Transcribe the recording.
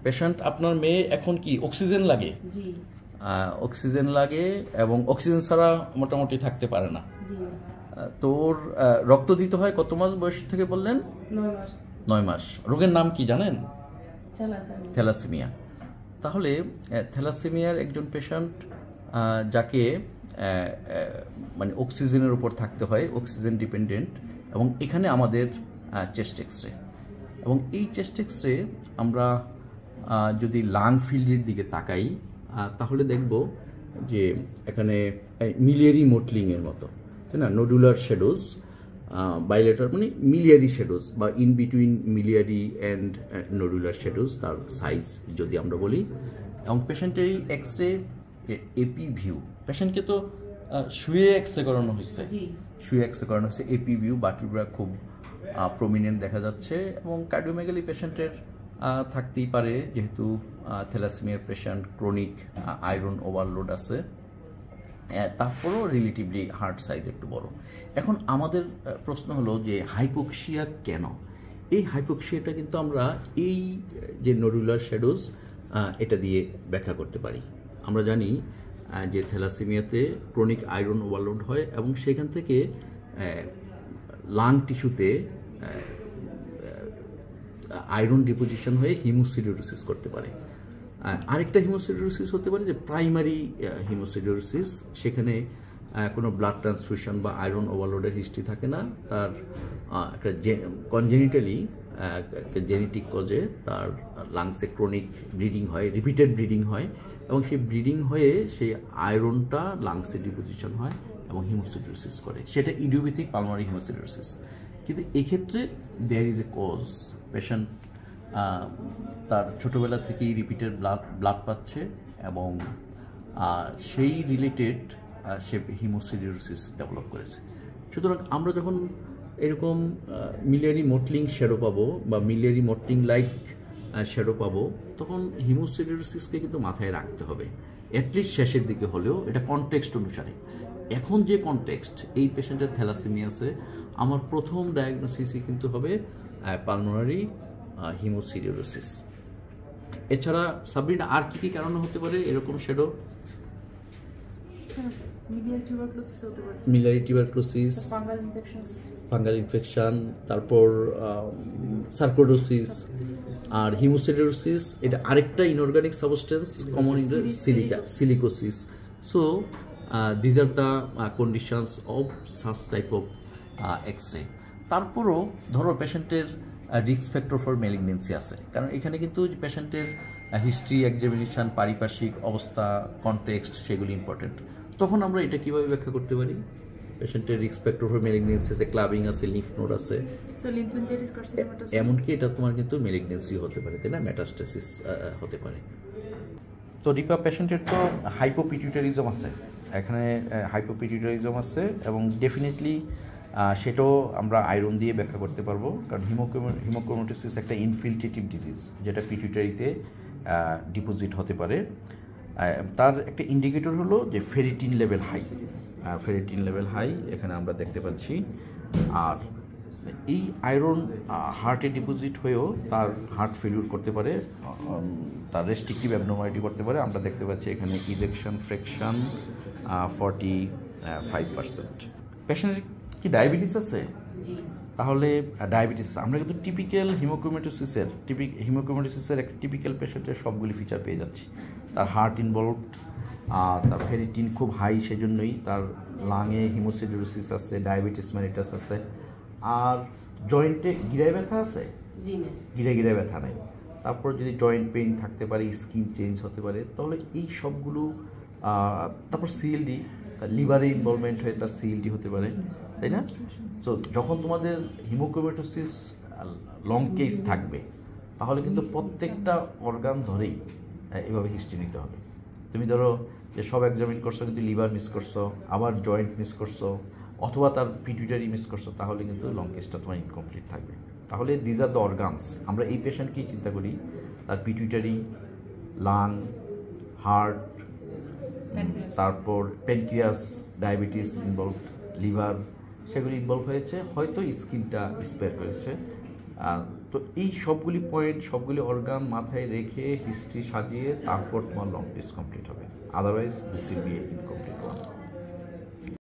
Patient আপনার মেয়ে এখন কি অক্সিজেন লাগে? জি। অক্সিজেন লাগে এবং অক্সিজেন ছাড়া মোটামুটি থাকতে পারে না। জি। তোর রক্ত দিতে হয় কত মাস বয়স থেকে বললেন? 9 মাস। 9 মাস। রোগের নাম কি জানেন? থ্যালাসেমিয়া। তাহলে থ্যালাসেমিয়ার একজন পেশেন্ট যাকে মানে অক্সিজেনের উপর থাকতে হয়, অক্সিজেন ডিপেন্ডেন্ট, এবং এখানে আমাদের চেস্ট এক্সরে, এবং এই চেস্ট এক্সরে আমরা যদি লাং ফিল্ডের দিকে তাকাই তাহলে দেখব যে এখানে মিলিয়ারি মোটলিংয়ের মতো, তাই না? নোডুলার শেডোজ, বাইলেটার মানে মিলিয়ারি শেডোজ বা in between miliary and nodular shadows, তার সাইজ যদি আমরা বলি। এবং পেশেন্টের এই এক্সরে এপি ভিউ, পেশেন্টকে তো শুয়ে এক্সরে করানো হয়েছে, শুয়ে এক্সরে করানো হয়েছে, এপি ভিউ বাটিব্রা খুব প্রমিনেন্ট দেখা যাচ্ছে, এবং কার্ডিওমেগালি পেশেন্টের থাকতেই পারে যেহেতু থ্যালাসেমিয়ার পেশেন্ট, ক্রনিক আয়রন ওভারলোড আছে, তারপরও রিলেটিভলি হার্ট সাইজ একটু বড়। এখন আমাদের প্রশ্ন হলো যে হাইপোক্সিয়া কেন? এই হাইপোক্সিয়াটা কিন্তু আমরা এই যে নোডুলার শ্যাডোজ এটা দিয়ে ব্যাখ্যা করতে পারি। আমরা জানি যে থ্যালাসেমিয়াতে ক্রনিক আয়রন ওভারলোড হয় এবং সেখান থেকে লাং টিস্যুতে আয়রন ডিপোজিশন হয়ে হিমোসিডোরোসিস করতে পারে। আরেকটা হিমোসিডোরোসিস হতে পারে যে প্রাইমারি হিমোসিডোরোসিস, সেখানে কোনো ব্লাড ট্রান্সফিউশন বা আয়রন ওভারলোডের হিস্ট্রি থাকে না, তার একটা কনজেনিটালি একটা জেনেটিক কজে তার লাংসে ক্রনিক ব্লিডিং হয়, রিপিটেড ব্লিডিং হয়, এবং সেই ব্লিডিং হয়ে সেই আয়রনটা লাংসে ডিপোজিশন হয় এবং হিমোসিডোরোসিস করে, সেটা ইডিওপ্যাথিক পালমারি হিমোসিডোরোসিস। কিন্তু এক্ষেত্রে there is a cause, patient তার ছোটোবেলা থেকেই রিপিটেড ব্লাড পাচ্ছে এবং সেই রিলেটেড সে হিমোসিডোরোসিস ডেভেলপ করেছে। সুতরাং আমরা যখন এরকম মিলিয়ারি মোটলিং শ্যাডো পাবো বা মিলিয়ারি মোটলিং লাইক শ্যাডো পাবো, তখন হিমোসিডোরোসিসকে কিন্তু মাথায় রাখতে হবে, অ্যাটলিস্ট শেষের দিকে হলেও, এটা কনটেক্সট অনুসারে। এখন যে কনটেক্সট, এই পেশেন্টের থ্যালাসেমিয়াসে আমার প্রথম ডায়াগনোসিসই কিন্তু হবে পালমোনারি হিমোসিডোরোসিস। এছাড়া সাবরিনা আর কি কারণে হতে পারে এরকম shadow? Miliary tuberculosis, fungal infection, তারপর সার্কোডোসিস, আর হিমোসিডোরোসিস এটা আরেকটা inorganic substance common in the silicosis. So these are the conditions of such type of xray. তারপরও ধরো পেশেন্টের রিস্ক ফ্যাক্টর ফর ম্যালিগনেন্সি আছে, কারণ এখানে কিন্তু পেশেন্টের হিস্ট্রি, এক্সামিনেশন, পারিপার্শ্বিক অবস্থা, কনটেক্সট, সেগুলি ইম্পর্টেন্ট। তখন আমরা এটা কীভাবে ব্যাখ্যা করতে পারি? পেশেন্টের রিস্ক ফ্যাক্টর ফর ম্যালিগনেন্সি আছে, ক্লাবিং আছে, লিম্ফ নোড আছে, এমনকি এটা তোমার কিন্তু ম্যালিগনেন্সি হতে পারে, তাই না? মেটাস্টাসিস হতে পারে। তো রিপা পেশেন্টের তো হাইপোপিটিউটারিজম আছে, এখানে হাইপোপিটিউটারিজম আছে, এবং ডেফিনেটলি সেটাও আমরা আয়রন দিয়ে ব্যাখ্যা করতে পারবো, কারণ হিমোক্রোমাটোসিস একটা ইনফিল্ট্রেটিভ ডিজিজ যেটা পিটুইটারিতে ডিপোজিট হতে পারে। তার একটা ইন্ডিকেটর হলো যে ferritin level high, ferritin level high এখানে আমরা দেখতে পাচ্ছি। আর এই আয়রন হার্টে ডিপোজিট হয়েও তার হার্ট ফেলিউর করতে পারে, তার রেস্ট্রিকটিভ অ্যাবনর্মালিটি করতে পারে। আমরা দেখতে পাচ্ছি এখানে ইজেকশন ফ্র্যাকশন 45%। পেশেন্টের কি ডায়াবেটিস আছে? তাহলে ডায়াবেটিস আমরা কিন্তু টিপিক্যাল হিমোক্রোমাটোসিসের একটা টিপিক্যাল পেশেন্টের সবগুলি ফিচার পেয়ে যাচ্ছি। তার হার্ট ইনভলভড, তার ফেরিটিন খুব হাই, সেজন্যই তার লাঙে হিমোসিডোরোসিস আছে, ডায়াবেটিস মেলিটাস আছে। আর জয়েন্টে গিরায় ব্যথা আছে? গিরায় ব্যথা নেই। তারপর যদি জয়েন্ট পেইন থাকতে পারে, স্কিন চেঞ্জ হতে পারে, তাহলে এই সবগুলো। তারপর সিএলডি, তার লিভারে ইনভলভমেন্ট হয়ে তার সিএলডি হতে পারে, তাই না? সো যখন তোমাদের হিমোক্রোমাটোসিস লং কেস থাকবে, তাহলে কিন্তু প্রত্যেকটা অর্গান ধরেই এভাবে হিস্ট্রি নিতে হবে। তুমি ধরো যে সব এক্সামিন করছো কিন্তু লিভার মিস করছো, আবার জয়েন্ট মিস করছো, অথবা তার পিটুইটারি মিস করছো, তাহলে কিন্তু লং কেসটা তোমার ইনকমপ্লিট থাকবে। তাহলে দিজ আর দ্য অর্গানস। আমরা এই পেশেন্টকেই চিন্তা করি, তার পিটুইটারি, লাং, হার্ট, তারপর প্যানক্রিয়াস, ডায়াবেটিস ইনভলভ, লিভার, সেগুলি ইনভলভ হয়েছে, হয়তো স্কিনটা স্পেয়ার করেছে। তো তো এই সবগুলি পয়েন্ট, সবগুলি অর্গান মাথায় রেখে হিস্ট্রি সাজিয়ে তারপর তোমার লং টেস্ট কমপ্লিট হবে, otherwise this will be incomplete one.